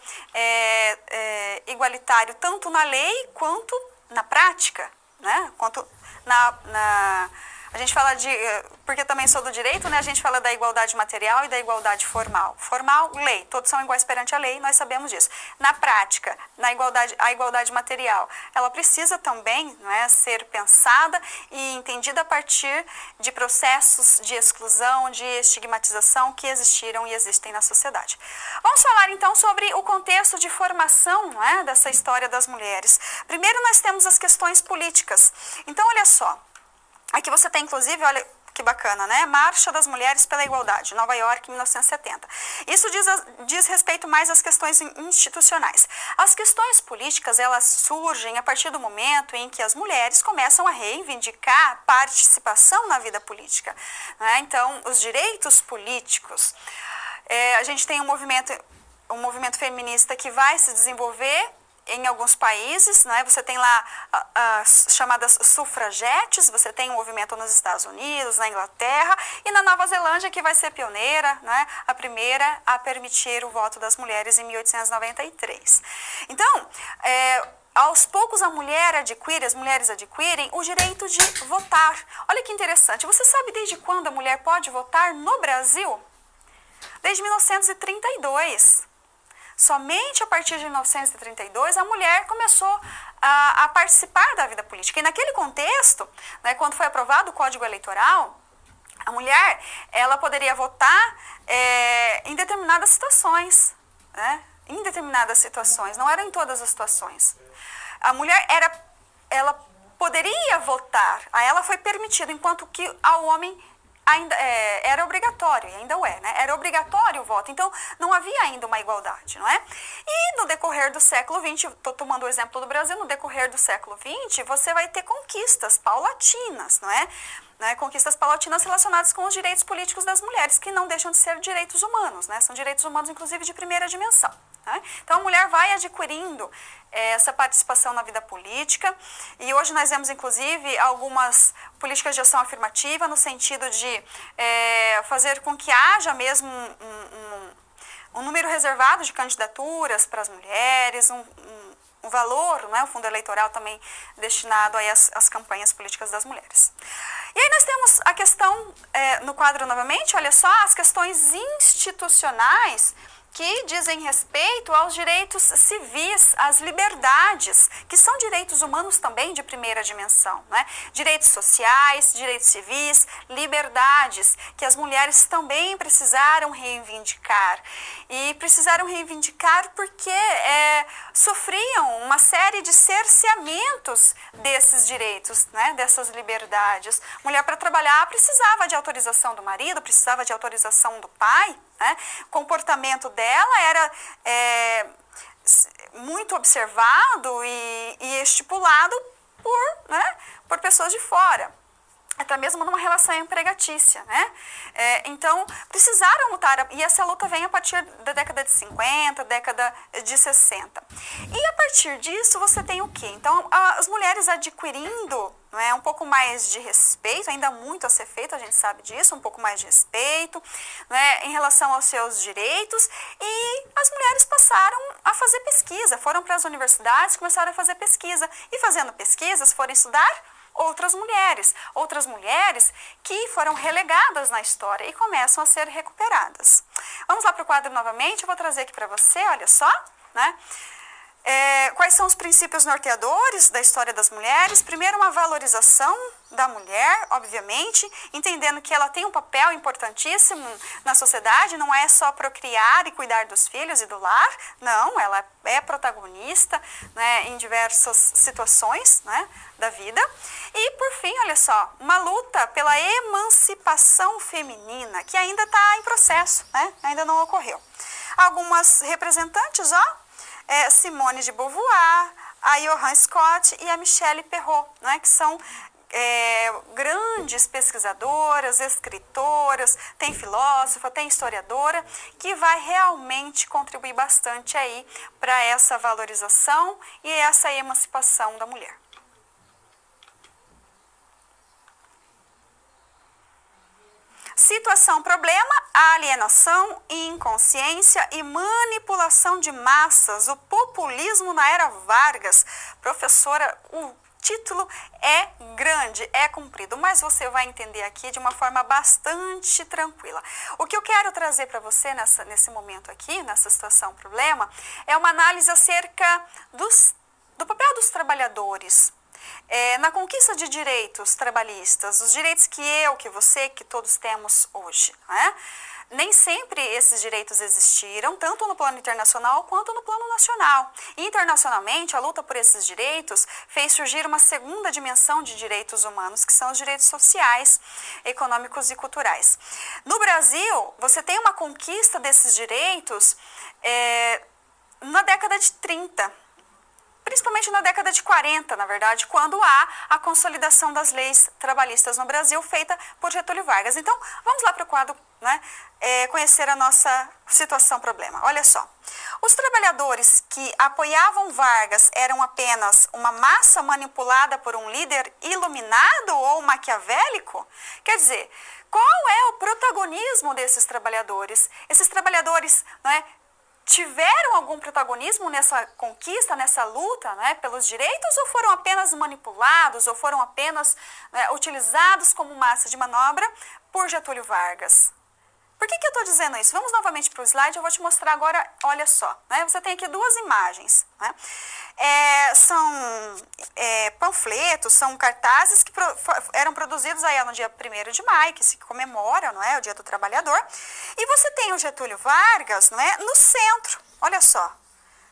igualitário, tanto na lei quanto na prática, né? Quanto a gente fala porque também sou do direito, né? A gente fala da igualdade material e da igualdade formal. Formal, lei, todos são iguais perante a lei, nós sabemos disso. Na prática, a igualdade material, ela precisa também, não é, ser pensada e entendida a partir de processos de exclusão, de estigmatização que existiram e existem na sociedade. Vamos falar então sobre o contexto de formação, não é, dessa história das mulheres. Primeiro nós temos as questões políticas. Então, olha só. Aqui você tem, inclusive, olha que bacana, né? Marcha das Mulheres pela Igualdade, Nova York, 1970. Isso diz respeito mais às questões institucionais. As questões políticas, elas surgem a partir do momento em que as mulheres começam a reivindicar participação na vida política, né? Então, os direitos políticos. A gente tem um movimento feminista que vai se desenvolver em alguns países, né? Você tem lá as chamadas sufragetes, você tem um movimento nos Estados Unidos, na Inglaterra e na Nova Zelândia, que vai ser pioneira, né? A primeira a permitir o voto das mulheres em 1893. Então, aos poucos as mulheres adquirem o direito de votar. Olha que interessante, você sabe desde quando a mulher pode votar no Brasil? Desde 1932. Somente a partir de 1932 a mulher começou a participar da vida política. E naquele contexto, né, quando foi aprovado o Código Eleitoral, a mulher ela poderia votar em determinadas situações, né? Em determinadas situações, não era em todas as situações. A mulher ela poderia votar, a ela foi permitido, enquanto que ao homem ainda era obrigatório, e ainda o é, né? Era obrigatório o voto, então não havia ainda uma igualdade, não é? E no decorrer do século XX, estou tomando o exemplo do Brasil, no decorrer do século XX, você vai ter conquistas paulatinas, não é? Conquistas paulatinas relacionadas com os direitos políticos das mulheres, que não deixam de ser direitos humanos, né? São direitos humanos, inclusive, de primeira dimensão. Né? Então, a mulher vai adquirindo essa participação na vida política, e hoje nós vemos, inclusive, algumas políticas de ação afirmativa, no sentido de fazer com que haja mesmo um número reservado de candidaturas para as mulheres, um valor, né, o fundo eleitoral também destinado aí às campanhas políticas das mulheres. E aí nós temos a questão, no quadro novamente, olha só, as questões institucionais que dizem respeito aos direitos civis, às liberdades, que são direitos humanos também de primeira dimensão, né? Direitos sociais, direitos civis, liberdades, que as mulheres também precisaram reivindicar. E precisaram reivindicar porque sofriam uma série de cerceamentos desses direitos, né? Dessas liberdades. Mulher, para trabalhar, precisava de autorização do marido, precisava de autorização do pai, né? O comportamento dela era muito observado e estipulado por pessoas de fora, até mesmo numa relação empregatícia, né? Então, precisaram lutar, e essa luta vem a partir da década de 50, década de 60. E a partir disso, você tem o quê? Então, as mulheres adquirindo um pouco mais de respeito, ainda muito a ser feito, a gente sabe disso, um pouco mais de respeito, né, em relação aos seus direitos, e as mulheres passaram a fazer pesquisa, foram para as universidades, começaram a fazer pesquisa, e fazendo pesquisas foram estudar outras mulheres que foram relegadas na história e começam a ser recuperadas. Vamos lá para o quadro novamente, eu vou trazer aqui para você, olha só, né? Quais são os princípios norteadores da história das mulheres? Primeiro, uma valorização da mulher, obviamente, entendendo que ela tem um papel importantíssimo na sociedade, não é só procriar e cuidar dos filhos e do lar, não, ela é protagonista, né, em diversas situações, né, da vida. E, por fim, olha só, uma luta pela emancipação feminina, que ainda está em processo, né, ainda não ocorreu. Algumas representantes, Simone de Beauvoir, a Johann Scott e a Michelle Perrault, né, que são grandes pesquisadoras, escritoras, tem filósofa, tem historiadora, que vai realmente contribuir bastante aí para essa valorização e essa emancipação da mulher. Situação problema, alienação, inconsciência e manipulação de massas, o populismo na era Vargas. Professora, o título é grande, é comprido, mas você vai entender aqui de uma forma bastante tranquila. O que eu quero trazer para você nesse momento aqui, nessa situação problema, é uma análise acerca do papel dos trabalhadores na conquista de direitos trabalhistas, os direitos que eu, que você, que todos temos hoje, né? Nem sempre esses direitos existiram, tanto no plano internacional quanto no plano nacional. Internacionalmente, a luta por esses direitos fez surgir uma segunda dimensão de direitos humanos, que são os direitos sociais, econômicos e culturais. No Brasil, você tem uma conquista desses direitos na década de 30, principalmente na década de 40, na verdade, quando há a consolidação das leis trabalhistas no Brasil, feita por Getúlio Vargas. Então, vamos lá para o quadro, né, conhecer a nossa situação problema. Olha só, os trabalhadores que apoiavam Vargas eram apenas uma massa manipulada por um líder iluminado ou maquiavélico? Quer dizer, qual é o protagonismo desses trabalhadores? Esses trabalhadores, não é, tiveram algum protagonismo nessa conquista, nessa luta, né, pelos direitos, ou foram apenas manipulados, ou foram apenas utilizados como massa de manobra por Getúlio Vargas? Por que eu estou dizendo isso? Vamos novamente para o slide, eu vou te mostrar agora, olha só, né, você tem aqui duas imagens, né, são panfletos, são cartazes que eram produzidos aí no dia 1º de maio, que se comemora, não é, o Dia do Trabalhador, e você tem o Getúlio Vargas, não é, no centro, olha só,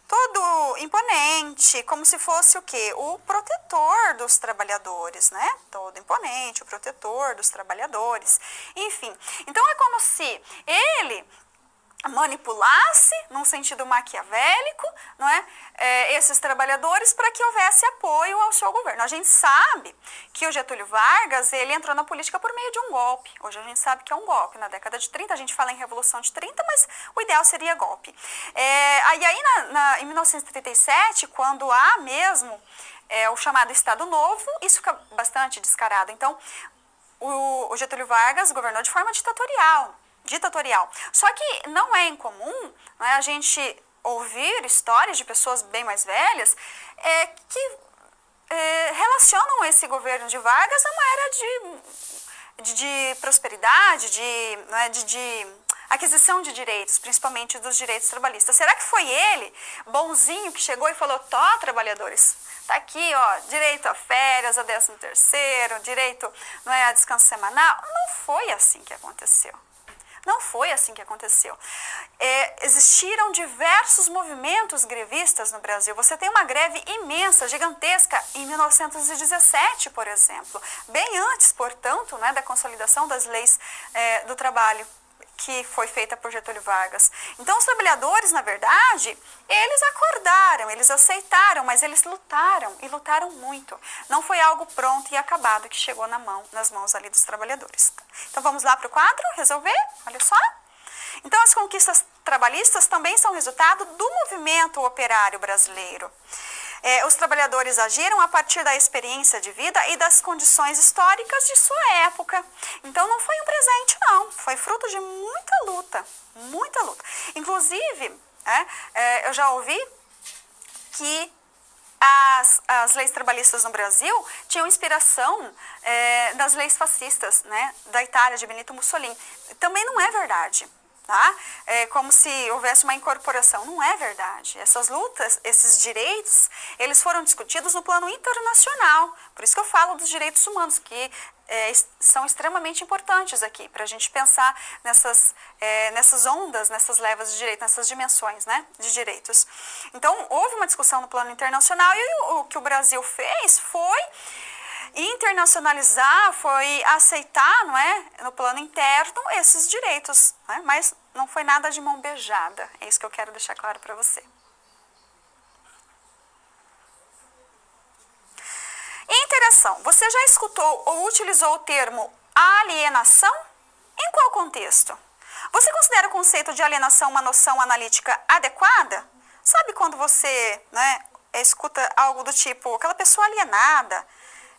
todo imponente, como se fosse o quê? O protetor dos trabalhadores, né? Todo imponente, o protetor dos trabalhadores, enfim. Então é como se ele manipulasse, num sentido maquiavélico, não é, esses trabalhadores para que houvesse apoio ao seu governo. A gente sabe que o Getúlio Vargas, ele entrou na política por meio de um golpe. Hoje a gente sabe que é um golpe. Na década de 30, a gente fala em Revolução de 30, mas o ideal seria golpe. Aí em 1937, quando há mesmo o chamado Estado Novo, isso fica bastante descarado. Então, o Getúlio Vargas governou de forma ditatorial. Só que não é incomum, né, a gente ouvir histórias de pessoas bem mais velhas que relacionam esse governo de Vargas a uma era de prosperidade, de aquisição de direitos, principalmente dos direitos trabalhistas. Será que foi ele, bonzinho, que chegou e falou: "Tó, trabalhadores, tá aqui, ó, direito a férias, a 13º, direito, não é, a descanso semanal"? Não foi assim que aconteceu. Não foi assim que aconteceu. Existiram diversos movimentos grevistas no Brasil. Você tem uma greve imensa, gigantesca, em 1917, por exemplo. Bem antes, portanto, né, da consolidação das leis do trabalho, que foi feita por Getúlio Vargas. Então, os trabalhadores, na verdade, eles acordaram, eles aceitaram, mas eles lutaram, e lutaram muito. Não foi algo pronto e acabado que chegou nas mãos ali dos trabalhadores. Então, vamos lá para o quadro, resolver? Olha só. Então, as conquistas trabalhistas também são resultado do movimento operário brasileiro. Os trabalhadores agiram a partir da experiência de vida e das condições históricas de sua época. Então, não foi um presente, não. Foi fruto de muita luta, muita luta. Inclusive, eu já ouvi que as leis trabalhistas no Brasil tinham inspiração das leis fascistas, né, da Itália, de Benito Mussolini. Também não é verdade. Tá? Como se houvesse uma incorporação. Não é verdade. Essas lutas, esses direitos, eles foram discutidos no plano internacional. Por isso que eu falo dos direitos humanos, que são extremamente importantes aqui, para a gente pensar nessas ondas, nessas levas de direito, nessas dimensões, né, de direitos. Então, houve uma discussão no plano internacional e o que o Brasil fez foi internacionalizar, foi aceitar, não é, no plano interno, esses direitos, né? Mas não foi nada de mão beijada. É isso que eu quero deixar claro para você. alienação. Você já escutou ou utilizou o termo alienação? Em qual contexto? Você considera o conceito de alienação uma noção analítica adequada? Sabe quando você, né, escuta algo do tipo, aquela pessoa alienada,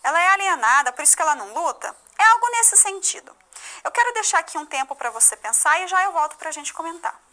ela é alienada, por isso que ela não luta? É algo nesse sentido. Eu quero deixar aqui um tempo para você pensar e já eu volto para a gente comentar.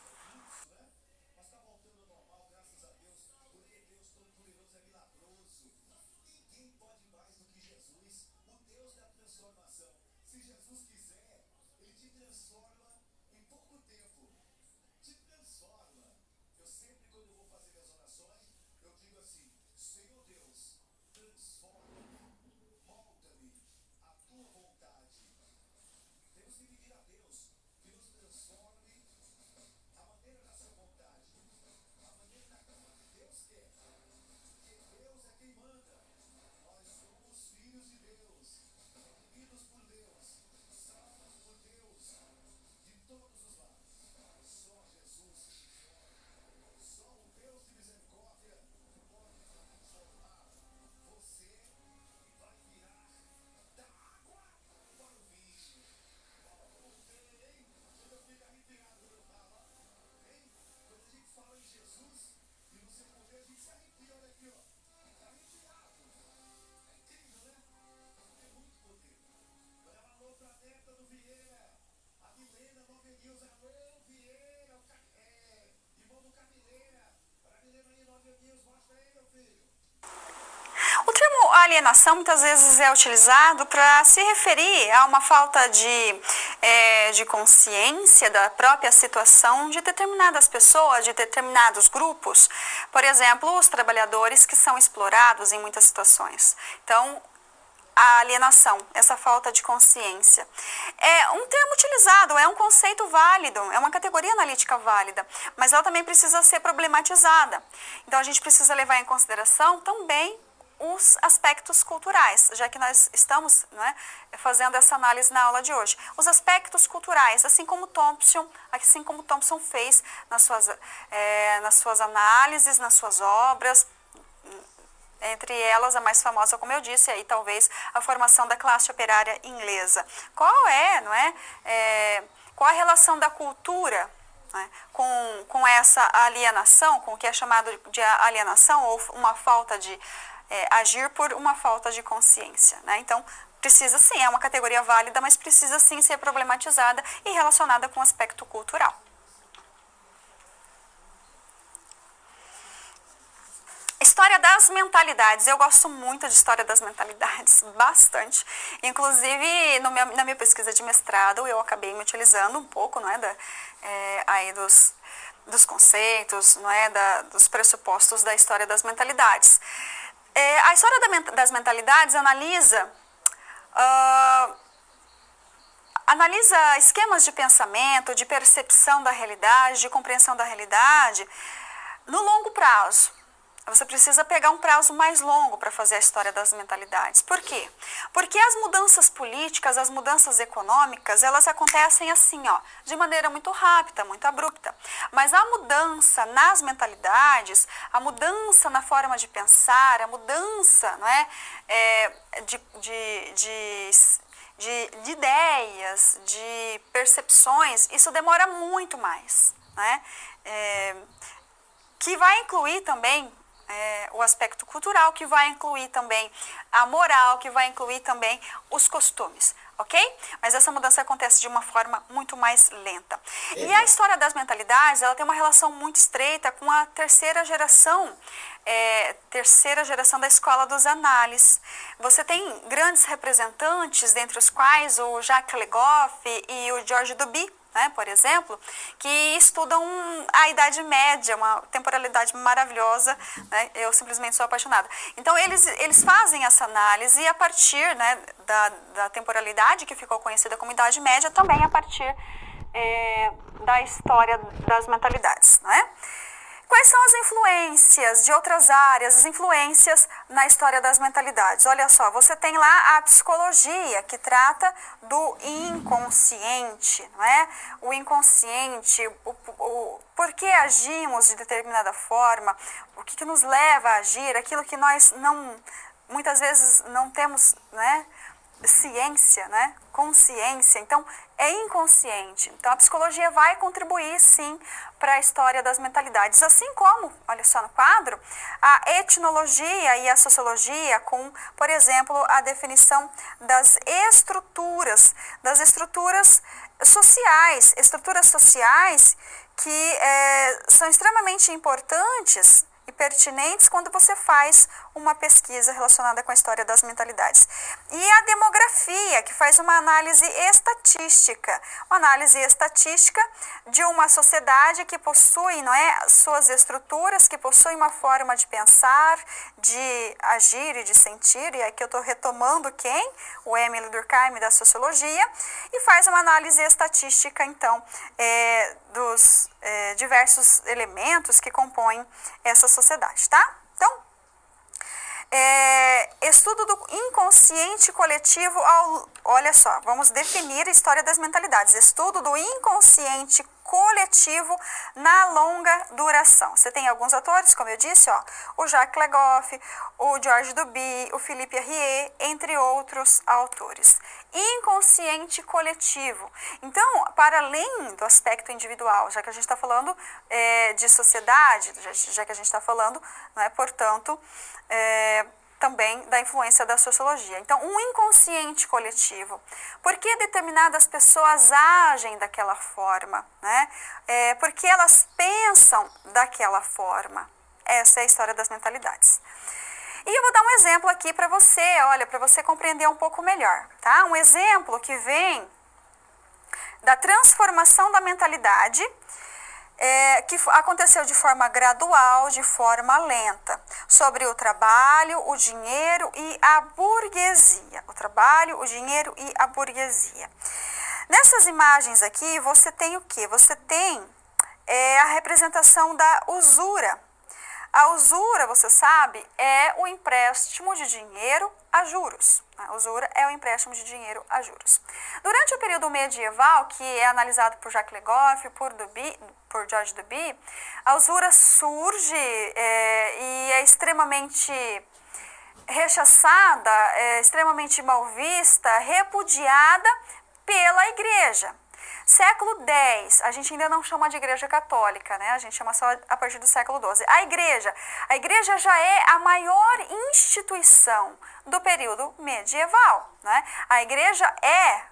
O termo alienação muitas vezes é utilizado para se referir a uma falta de consciência da própria situação de determinadas pessoas, de determinados grupos. Por exemplo, os trabalhadores que são explorados em muitas situações. Então, a alienação, essa falta de consciência. É um termo utilizado, é um conceito válido, é uma categoria analítica válida, mas ela também precisa ser problematizada. Então, a gente precisa levar em consideração também os aspectos culturais, já que nós estamos, né, fazendo essa análise na aula de hoje. Os aspectos culturais, assim como Thompson fez nas suas análises, nas suas obras, entre elas a mais famosa, como eu disse, aí talvez a formação da classe operária inglesa. Qual a relação da cultura, né, com essa alienação, com o que é chamado de alienação, ou uma falta de agir por uma falta de consciência, né? Então, precisa sim, é uma categoria válida, mas precisa sim ser problematizada e relacionada com o aspecto cultural. História das mentalidades. Eu gosto muito de história das mentalidades, bastante. Inclusive, na minha pesquisa de mestrado, eu acabei me utilizando um pouco, não é, aí dos conceitos, não é, dos pressupostos da história das mentalidades. A história das mentalidades analisa esquemas de pensamento, de percepção da realidade, de compreensão da realidade no longo prazo. Você precisa pegar um prazo mais longo para fazer a história das mentalidades. Por quê? Porque as mudanças políticas, as mudanças econômicas, elas acontecem assim, de maneira muito rápida, muito abrupta. Mas a mudança nas mentalidades, a mudança na forma de pensar, a mudança, não é, de ideias, de percepções, isso demora muito mais, né? Que vai incluir também o aspecto cultural, que vai incluir também a moral, que vai incluir também os costumes, ok? Mas essa mudança acontece de uma forma muito mais lenta. E a história das mentalidades, ela tem uma relação muito estreita com a terceira geração da escola dos análises. Você tem grandes representantes, dentre os quais o Jacques Legoff e o George Duby, né, por exemplo, que estudam a Idade Média, uma temporalidade maravilhosa, né, eu simplesmente sou apaixonada. Então, eles fazem essa análise a partir, né, da temporalidade que ficou conhecida como Idade Média, também a partir da história das mentalidades, né? Quais são as influências de outras áreas, as influências na história das mentalidades? Olha só, você tem lá a psicologia, que trata do inconsciente, não é? O inconsciente, por que agimos de determinada forma, o que nos leva a agir, aquilo que nós muitas vezes não temos, né, ciência, né, consciência, então é inconsciente. Então a psicologia vai contribuir sim para a história das mentalidades, assim como, olha só no quadro, a etnologia e a sociologia com, por exemplo, a definição das estruturas sociais que são extremamente importantes e pertinentes quando você faz uma pesquisa relacionada com a história das mentalidades. E a demografia, que faz uma análise estatística de uma sociedade que possui, não é, suas estruturas, que possui uma forma de pensar, de agir e de sentir, e aqui eu estou retomando quem? O Emile Durkheim da sociologia, e faz uma análise estatística, então, dos diversos elementos que compõem essa sociedade, tá? Então, estudo do inconsciente coletivo olha só, vamos definir a história das mentalidades. Estudo do inconsciente coletivo na longa duração. Você tem alguns autores, como eu disse, ó, o Jacques Legoff, o Georges Duby, o Philippe Arrier, entre outros autores. Inconsciente coletivo. Então, para além do aspecto individual, já que a gente está falando de sociedade, já que a gente está falando, né, portanto, também da influência da sociologia. Então, um inconsciente coletivo. Por que determinadas pessoas agem daquela forma? Né? Porque elas pensam daquela forma. Essa é a história das mentalidades. E eu vou dar um exemplo aqui para você, olha, para você compreender um pouco melhor. Tá? Um exemplo que vem da transformação da mentalidade, que aconteceu de forma gradual, de forma lenta, sobre o trabalho, o dinheiro e a burguesia. O trabalho, o dinheiro e a burguesia. Nessas imagens aqui, você tem o quê? Você tem a representação da usura. A usura, você sabe, é o empréstimo de dinheiro a juros. A usura é o empréstimo de dinheiro a juros. Durante o período medieval, que é analisado por Jacques Legoff, por Georges Duby, a usura surge e é extremamente rechaçada, extremamente mal vista, repudiada pela igreja. Século X, a gente ainda não chama de igreja católica, né? A gente chama só a partir do século XII. A igreja já é a maior instituição do período medieval, né? A igreja é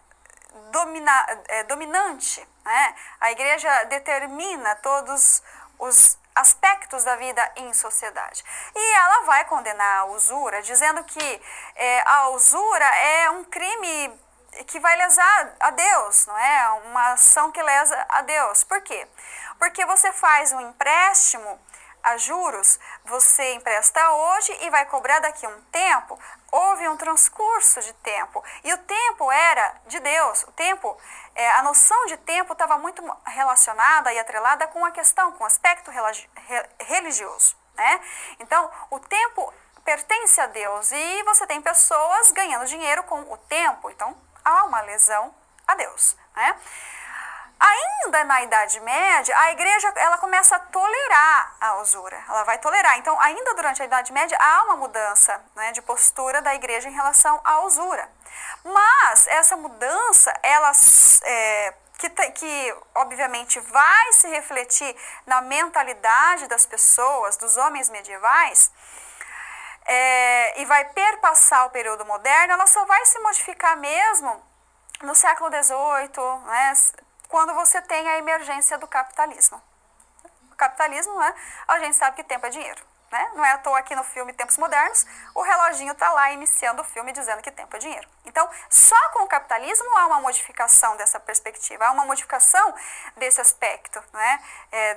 dominante, né? A igreja determina todos os aspectos da vida em sociedade. E ela vai condenar a usura, dizendo que a usura é um crime que vai lesar a Deus, não é? Uma ação que lesa a Deus. Por quê? Porque você faz um empréstimo a juros, você empresta hoje e vai cobrar daqui a um tempo. Houve um transcurso de tempo. E o tempo era de Deus. O tempo, a noção de tempo estava muito relacionada e atrelada com a questão, com o aspecto religioso, né? Então, o tempo pertence a Deus e você tem pessoas ganhando dinheiro com o tempo. Então, há uma lesão a Deus, né? Ainda na Idade Média, a igreja ela começa a tolerar a usura, ela vai tolerar. Então, ainda durante a Idade Média, há uma mudança, né, de postura da igreja em relação à usura. Mas essa mudança, ela que obviamente vai se refletir na mentalidade das pessoas, dos homens medievais, e vai perpassar o período moderno, ela só vai se modificar mesmo no século XVIII, né, quando você tem a emergência do capitalismo. O capitalismo, né, a gente sabe que tempo é dinheiro, né? Não é à toa aqui no filme Tempos Modernos, o reloginho está lá iniciando o filme dizendo que tempo é dinheiro. Então, só com o capitalismo há uma modificação dessa perspectiva, há uma modificação desse aspecto, né,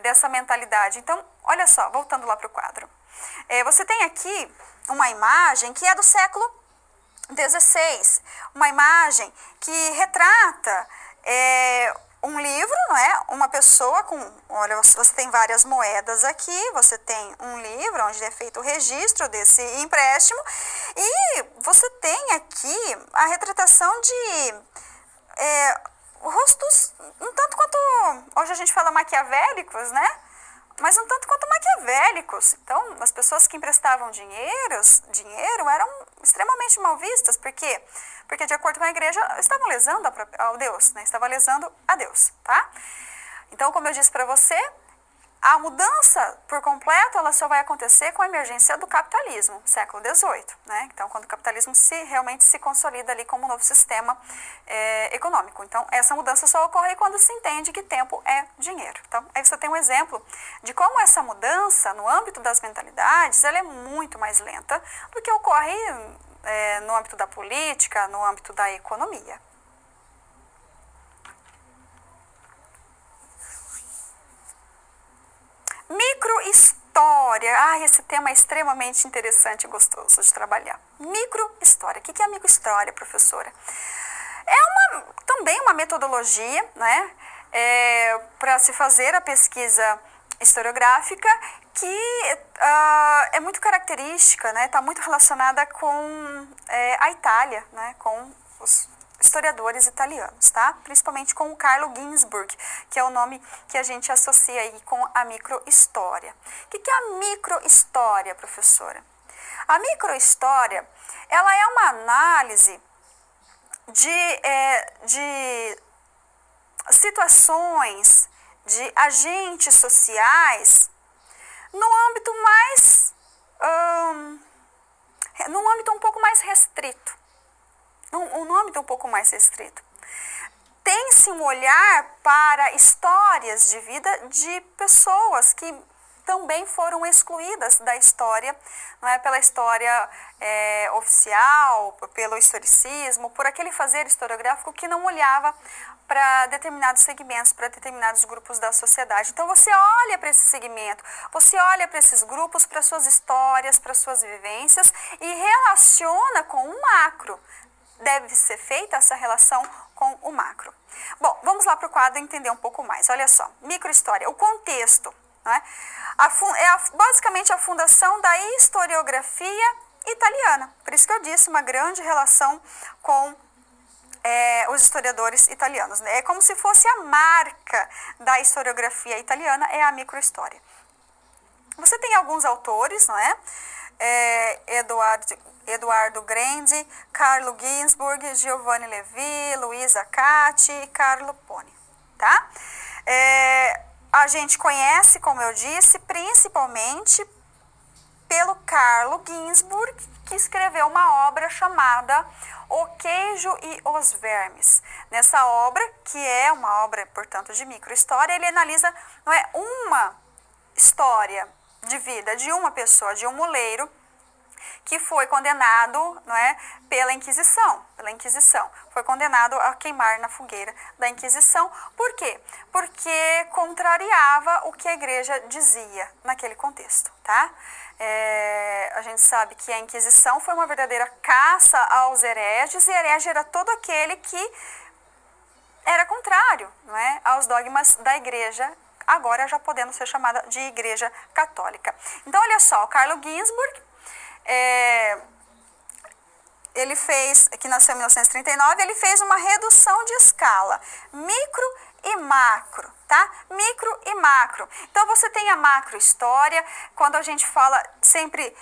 dessa mentalidade. Então, olha só, voltando lá para o quadro. Você tem aqui uma imagem que é do século XVI, uma imagem que retrata um livro, não é? Uma pessoa com, olha, você tem várias moedas aqui, você tem um livro onde é feito o registro desse empréstimo e você tem aqui a retratação de rostos um tanto quanto, hoje a gente fala maquiavélicos, né? mas um tanto quanto maquiavélicos. Então, as pessoas que emprestavam dinheiro eram extremamente mal vistas. Por quê? Porque, de acordo com a igreja, estavam lesando ao Deus, né? Estavam lesando a Deus, tá? Então, como eu disse para você, a mudança por completo ela só vai acontecer com a emergência do capitalismo, século XVIII, né? Então, quando o capitalismo realmente se consolida ali como um novo sistema econômico. Então, essa mudança só ocorre quando se entende que tempo é dinheiro. Então, aí você tem um exemplo de como essa mudança no âmbito das mentalidades ela é muito mais lenta do que ocorre no âmbito da política, no âmbito da economia. Microhistória. Esse tema é extremamente interessante e gostoso de trabalhar. Microhistória. O que é a microhistória, professora? É também uma metodologia, né, para se fazer a pesquisa historiográfica que é muito característica, né, está muito relacionada com a Itália, né, com os historiadores italianos, tá? Principalmente com o Carlo Ginzburg, que é o nome que a gente associa aí com a microhistória. O que é a microhistória, professora? A microhistória, ela é uma análise de situações, de agentes sociais no âmbito num âmbito um pouco mais restrito. Um âmbito um pouco mais restrito. Tem-se um olhar para histórias de vida de pessoas que também foram excluídas da história, não é, pela história oficial, pelo historicismo, por aquele fazer historiográfico que não olhava para determinados segmentos, para determinados grupos da sociedade. Então você olha para esse segmento, você olha para esses grupos, para suas histórias, para suas vivências e relaciona com o macro. Deve ser feita essa relação com o macro. Bom, vamos lá para o quadro entender um pouco mais. Olha só, microhistória, o contexto, né? Basicamente a fundação da historiografia italiana. Por isso que eu disse uma grande relação com os historiadores italianos. Né? É como se fosse a marca da historiografia italiana, é a microhistória. Você tem alguns autores, não é? Eduardo Grandi, Carlo Ginzburg, Giovanni Levi, Luisa Catti e Carlo Poni, tá? A gente conhece, como eu disse, principalmente pelo Carlo Ginzburg, que escreveu uma obra chamada O Queijo e os Vermes. Nessa obra, que é uma obra, portanto, de microhistória, ele analisa, não é, uma história de vida de uma pessoa, de um muleiro, que foi condenado, não é, pela Inquisição. Foi condenado a queimar na fogueira da Inquisição. Por quê? Porque contrariava o que a igreja dizia naquele contexto, tá? A gente sabe que a Inquisição foi uma verdadeira caça aos hereges, e herege era todo aquele que era contrário, não é, aos dogmas da igreja, agora já podendo ser chamada de Igreja Católica. Então, olha só, o Carlo Ginzburg, ele fez, que nasceu em 1939, ele fez uma redução de escala, micro e macro, tá? Micro e macro. Então, você tem a macrohistória, quando a gente fala sempre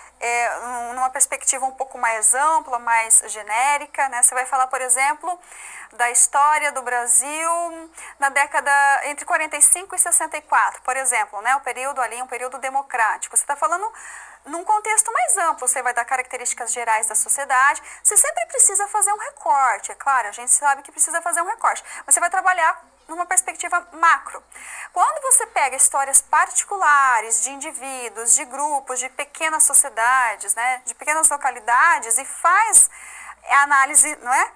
numa perspectiva um pouco mais ampla, mais genérica, né? Você vai falar, por exemplo, da história do Brasil na década entre 45 e 64, por exemplo, né? O período ali, um período democrático. Você está falando num contexto mais amplo, você vai dar características gerais da sociedade, você sempre precisa fazer um recorte, é claro, a gente sabe que precisa fazer um recorte, mas você vai trabalhar numa perspectiva macro. Quando você pega histórias particulares de indivíduos, de grupos, de pequenas sociedades, né, de pequenas localidades e faz a análise, não é,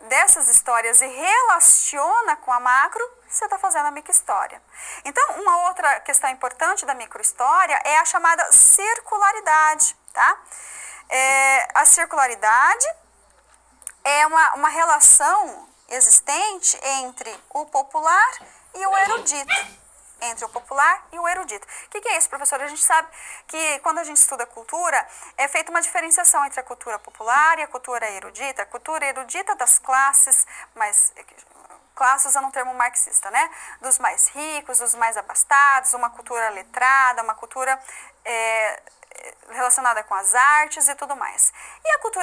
dessas histórias e relaciona com a macro, você está fazendo a microhistória. Então, uma outra questão importante da microhistória é a chamada circularidade, tá? A circularidade é uma relação existente entre o popular e o erudito, entre o popular e o erudito. O que é isso, professor? A gente sabe que quando a gente estuda cultura, é feita uma diferenciação entre a cultura popular e a cultura erudita. A cultura erudita das classes, mas classe usando um termo marxista, né? Dos mais ricos, dos mais abastados, uma cultura letrada, uma cultura relacionada com as artes e tudo mais. E a cultura